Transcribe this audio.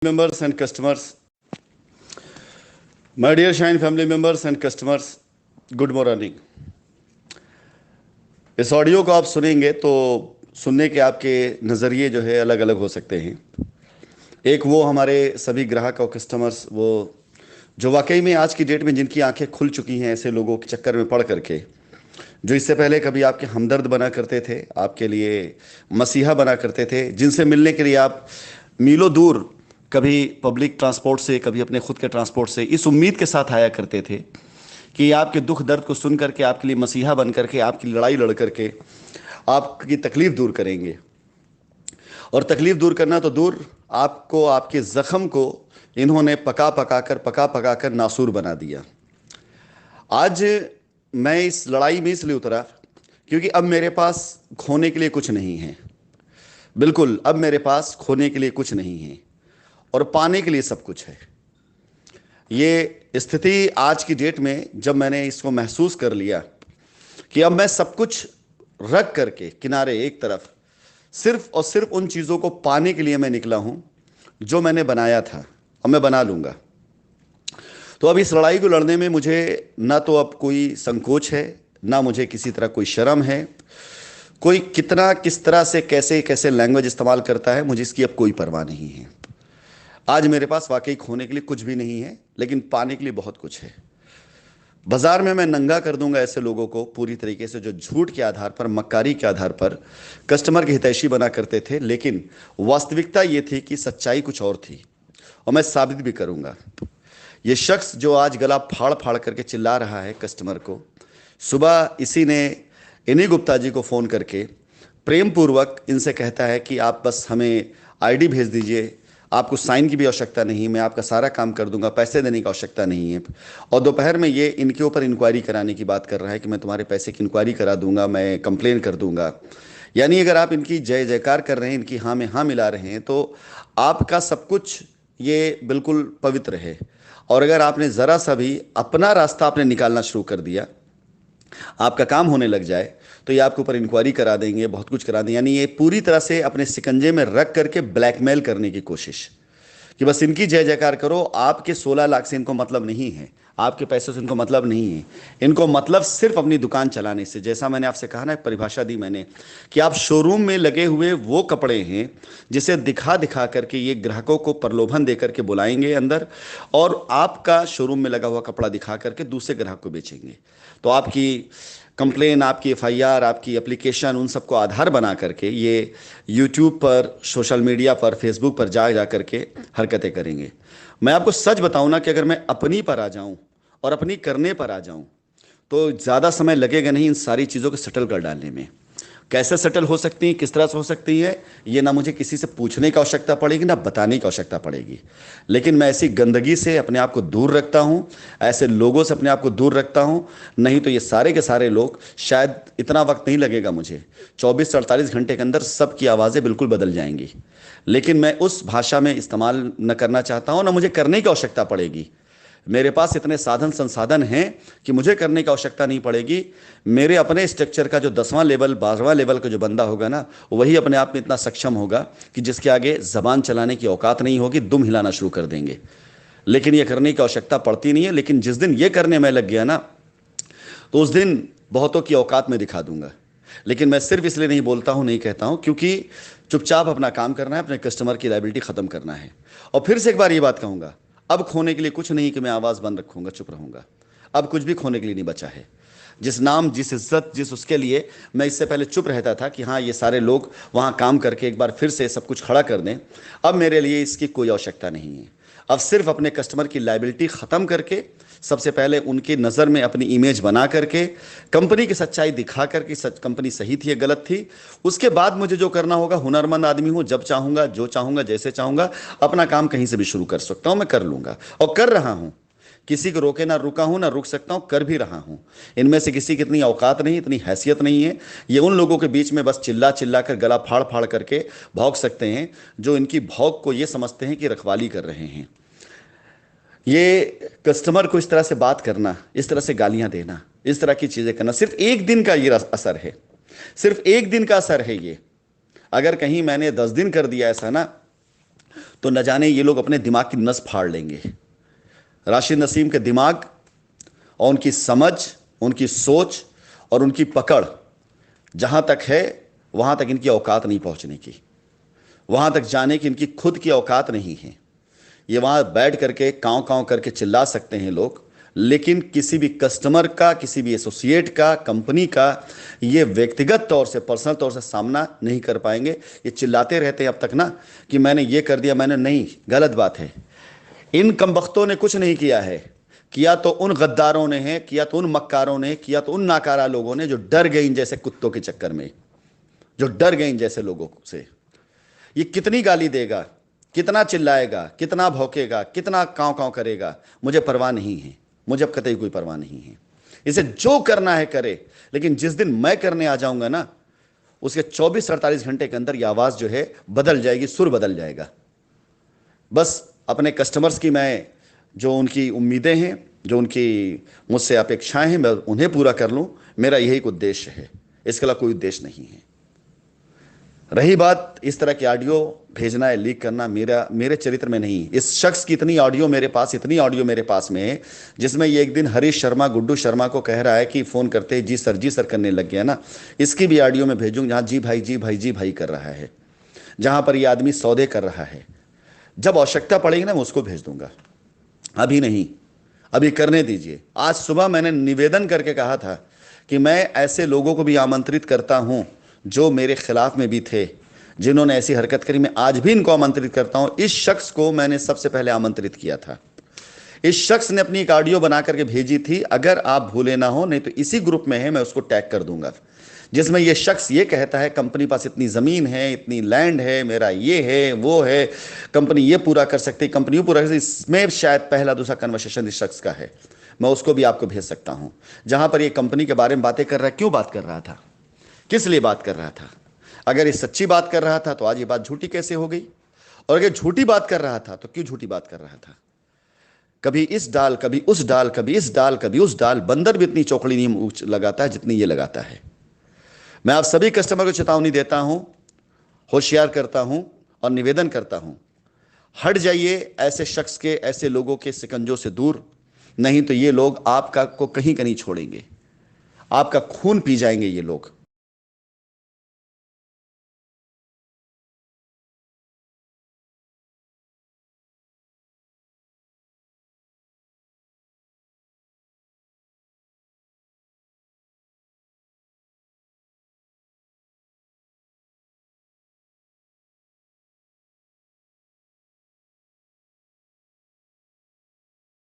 members and customers, my dear Shine family members and customers, good morning. इस audio को आप सुनेंगे तो सुनने के आपके नज़रिए जो है अलग अलग हो सकते हैं। एक वो हमारे सभी ग्राहक और कस्टमर्स वो जो वाकई में आज की डेट में जिनकी आंखें खुल चुकी हैं ऐसे लोगों के चक्कर में पड़ करके, जो इससे पहले कभी आपके हमदर्द बना करते थे, आपके लिए मसीहा बना करते थे, जिनसे मिलने के लिए आप मीलों दूर कभी पब्लिक ट्रांसपोर्ट से कभी अपने खुद के ट्रांसपोर्ट से इस उम्मीद के साथ आया करते थे कि आपके दुख दर्द को सुन करके आपके लिए मसीहा बन करके आपकी लड़ाई लड़ करके आपकी तकलीफ दूर करेंगे। और तकलीफ दूर करना तो दूर, आपको आपके ज़ख्म को इन्होंने पका पका कर नासूर बना दिया। आज मैं इस लड़ाई में इसलिए उतरा क्योंकि अब मेरे पास खोने के लिए कुछ नहीं है। बिल्कुल, अब मेरे पास खोने के लिए कुछ नहीं है और पाने के लिए सब कुछ है। ये स्थिति आज की डेट में जब मैंने इसको महसूस कर लिया कि अब मैं सब कुछ रख करके किनारे एक तरफ सिर्फ और सिर्फ उन चीज़ों को पाने के लिए मैं निकला हूं जो मैंने बनाया था और मैं बना लूँगा, तो अब इस लड़ाई को लड़ने में मुझे ना तो अब कोई संकोच है, ना मुझे किसी तरह कोई शर्म है। कोई कितना किस तरह से कैसे कैसे लैंग्वेज इस्तेमाल करता है, मुझे इसकी अब कोई परवाह नहीं है। आज मेरे पास वाकई खोने के लिए कुछ भी नहीं है, लेकिन पाने के लिए बहुत कुछ है। बाजार में मैं नंगा कर दूंगा ऐसे लोगों को पूरी तरीके से जो झूठ के आधार पर, मक्कारी के आधार पर कस्टमर की हितैषी बना करते थे, लेकिन वास्तविकता ये थी कि सच्चाई कुछ और थी और मैं साबित भी करूंगा। ये शख्स जो आज गला फाड़ फाड़ करके चिल्ला रहा है कस्टमर को, सुबह इसी ने इन्हीं गुप्ता जी को फ़ोन करके प्रेम पूर्वक इनसे कहता है कि आप बस हमें आईडी भेज दीजिए, आपको साइन की भी आवश्यकता नहीं, मैं आपका सारा काम कर दूंगा, पैसे देने की आवश्यकता नहीं है। और दोपहर में ये इनके ऊपर इंक्वायरी कराने की बात कर रहा है कि मैं तुम्हारे पैसे की इंक्वायरी करा दूंगा, मैं कंप्लेन कर दूंगा। यानी अगर आप इनकी जय जयकार कर रहे हैं, इनकी हाँ में हाँ मिला रहे हैं, तो आपका सब कुछ ये बिल्कुल पवित्र है। और अगर आपने ज़रा सा भी अपना रास्ता आपने निकालना शुरू कर दिया, आपका काम होने लग जाए, तो ये आपके ऊपर इंक्वायरी करा देंगे, बहुत कुछ करा देंगे। यानी ये पूरी तरह से अपने शिकंजे में रख करके ब्लैकमेल करने की कोशिश कि बस इनकी जय जयकार करो। आपके 16 लाख से इनको मतलब नहीं है, आपके पैसे से इनको मतलब नहीं है, इनको मतलब सिर्फ अपनी दुकान चलाने से। जैसा मैंने आपसे कहा ना, एक परिभाषा दी मैंने कि आप शोरूम में लगे हुए वो कपड़े हैं जिसे दिखा दिखा करके ये ग्राहकों को प्रलोभन दे करके बुलाएंगे अंदर, और आपका शोरूम में लगा हुआ कपड़ा दिखा करके दूसरे ग्राहक को बेचेंगे। तो आपकी कंप्लेन, आपकी एफआईआर, आपकी एप्लीकेशन, उन सबको आधार बना करके ये यूट्यूब पर, सोशल मीडिया पर, फेसबुक पर जा करके हरकतें करेंगे। मैं आपको सच बताऊं ना कि अगर मैं अपनी पर आ जाऊं और अपनी करने पर आ जाऊं तो ज़्यादा समय लगेगा नहीं इन सारी चीज़ों को सेटल कर डालने में। कैसे सेटल हो सकती हैं, किस तरह से हो सकती है, ये ना मुझे किसी से पूछने की आवश्यकता पड़ेगी ना बताने की आवश्यकता पड़ेगी। लेकिन मैं ऐसी गंदगी से अपने आप को दूर रखता हूँ, ऐसे लोगों से अपने आप को दूर रखता हूँ। नहीं तो ये सारे के सारे लोग, शायद इतना वक्त नहीं लगेगा मुझे, 24 से 48 घंटे के अंदर सबकी आवाज़ें बिल्कुल बदल जाएंगी। लेकिन मैं उस भाषा में इस्तेमाल न करना चाहता हूँ, ना मुझे करने की आवश्यकता पड़ेगी। मेरे पास इतने साधन संसाधन हैं कि मुझे करने की आवश्यकता नहीं पड़ेगी। मेरे अपने स्ट्रक्चर का जो 10वां लेवल, 12वां लेवल का जो बंदा होगा ना, वही अपने आप में इतना सक्षम होगा कि जिसके आगे ज़बान चलाने की औकात नहीं होगी, दुम हिलाना शुरू कर देंगे। लेकिन ये करने की आवश्यकता पड़ती नहीं है। लेकिन जिस दिन ये करने में लग गया ना, तो उस दिन बहुतों की औकात में दिखा दूंगा। लेकिन मैं सिर्फ इसलिए नहीं बोलता हूँ, नहीं कहता हूँ, क्योंकि चुपचाप अपना काम करना है, अपने कस्टमर की लायबिलिटी ख़त्म करना है। और फिर से एक बार ये बात कहूँगा, अब खोने के लिए कुछ नहीं कि मैं आवाज़ बंद रखूँगा, चुप रहूँगा। अब कुछ भी खोने के लिए नहीं बचा है। जिस नाम, जिस इज्जत, जिस उसके लिए मैं इससे पहले चुप रहता था कि हाँ ये सारे लोग वहाँ काम करके एक बार फिर से सब कुछ खड़ा कर दें, अब मेरे लिए इसकी कोई आवश्यकता नहीं है। अब सिर्फ अपने कस्टमर की लायबिलिटी ख़त्म करके, सबसे पहले उनकी नज़र में अपनी इमेज बना करके, कंपनी की सच्चाई दिखा करके कंपनी सही थी या गलत थी, उसके बाद मुझे जो करना होगा, हुनरमंद आदमी हूँ, जब चाहूँगा, जो चाहूँगा, जैसे चाहूँगा अपना काम कहीं से भी शुरू कर सकता हूँ, मैं कर लूँगा और कर रहा हूँ। किसी को रोके ना रुका हूँ, ना रुक सकता हूँ, कर भी रहा हूँ। इनमें से किसी की इतनी औकात नहीं, इतनी हैसियत नहीं है। ये उन लोगों के बीच में बस चिल्ला चिल्ला कर, गला फाड़ फाड़ करके भौंक सकते हैं जो इनकी भौंक को ये समझते हैं कि रखवाली कर रहे हैं। ये कस्टमर को इस तरह से बात करना, इस तरह से गालियां देना, इस तरह की चीज़ें करना, सिर्फ एक दिन का ये असर है, सिर्फ एक दिन का असर है ये। अगर कहीं मैंने 10 दिन कर दिया ऐसा ना, तो न जाने ये लोग अपने दिमाग की नस फाड़ लेंगे। राशिद नसीम के दिमाग और उनकी समझ, उनकी सोच और उनकी पकड़ जहां तक है, वहां तक इनकी औकात नहीं पहुंचने की, वहां तक जाने की इनकी खुद की औकात नहीं है। ये वहां बैठ करके कांव कांव करके चिल्ला सकते हैं लोग, लेकिन किसी भी कस्टमर का, किसी भी एसोसिएट का, कंपनी का ये व्यक्तिगत तौर से, पर्सनल तौर से सामना नहीं कर पाएंगे। ये चिल्लाते रहते हैं अब तक ना कि मैंने ये कर दिया, मैंने नहीं, गलत बात है। इन कमबख्तों ने कुछ नहीं किया है। किया तो उन गद्दारों ने है, किया तो उन मक्कारों ने, किया तो उन नाकारा लोगों ने जो डर गए इन जैसे कुत्तों के चक्कर में, जो डर गए इन जैसे लोगों से। ये कितनी गाली देगा, कितना चिल्लाएगा, कितना भौंकेगा, कितना कांव कांव करेगा, मुझे परवाह नहीं है। मुझे अब कतई कोई परवाह नहीं है। इसे जो करना है करे, लेकिन जिस दिन मैं करने आ जाऊंगा ना, उसके 24-48 घंटे के अंदर यह आवाज जो है बदल जाएगी, सुर बदल जाएगा। बस अपने कस्टमर्स की मैं जो उनकी उम्मीदें हैं, जो उनकी मुझसे अपेक्षाएं हैं, मैं उन्हें पूरा कर लूं, मेरा यही एक उद्देश्य है। इसके अलावा कोई उद्देश्य नहीं है। रही बात इस तरह की ऑडियो भेजना है, लीक करना, मेरे चरित्र में नहीं। इस शख्स की इतनी ऑडियो मेरे पास में है, जिसमें ये एक दिन हरीश शर्मा, गुड्डू शर्मा को कह रहा है कि फोन करते जी सर करने लग गया ना। इसकी भी ऑडियो में भेजूंगा जहां जी भाई जी भाई जी भाई कर रहा है, जहां पर यह आदमी सौदे कर रहा है। जब आवश्यकता पड़ेगी ना, मैं उसको भेज दूंगा, अभी नहीं, अभी करने दीजिए। आज सुबह मैंने निवेदन करके कहा था कि मैं ऐसे लोगों को भी आमंत्रित करता हूं जो मेरे खिलाफ में भी थे, जिन्होंने ऐसी हरकत करी। मैं आज भी इनको आमंत्रित करता हूं। इस शख्स को मैंने सबसे पहले आमंत्रित किया था। इस शख्स ने अपनी एक ऑडियो बना करके भेजी थी, अगर आप भूले ना हो, नहीं तो इसी ग्रुप में है, मैं उसको टैग कर दूंगा, जिसमें यह शख्स ये कहता है कंपनी पास इतनी जमीन है, इतनी लैंड है, मेरा ये है, वो है, कंपनी ये पूरा कर सकती, कंपनी वो पूरा कर सकती। इसमें शायद पहला दूसरा कन्वर्सेशन इस शख्स का है। मैं उसको भी आपको भेज सकता हूं, जहां पर ये कंपनी के बारे में बातें कर रहा है। क्यों बात कर रहा था, किस लिए बात कर रहा था? अगर ये सच्ची बात कर रहा था तो आज ये बात झूठी कैसे हो गई? और अगर झूठी बात कर रहा था तो क्यों झूठी बात कर रहा था? कभी इस डाल, कभी उस डाल, कभी इस डाल, कभी उस डाल। बंदर भी इतनी चौकड़ी नहीं लगाता है जितनी ये लगाता है। मैं आप सभी कस्टमर को चेतावनी देता हूं, होशियार करता हूं और निवेदन करता हूं, हट जाइए ऐसे शख्स के, ऐसे लोगों के शिकंजों से दूर, नहीं तो ये लोग आपका को कहीं का नहीं छोड़ेंगे, आपका खून पी जाएंगे ये लोग।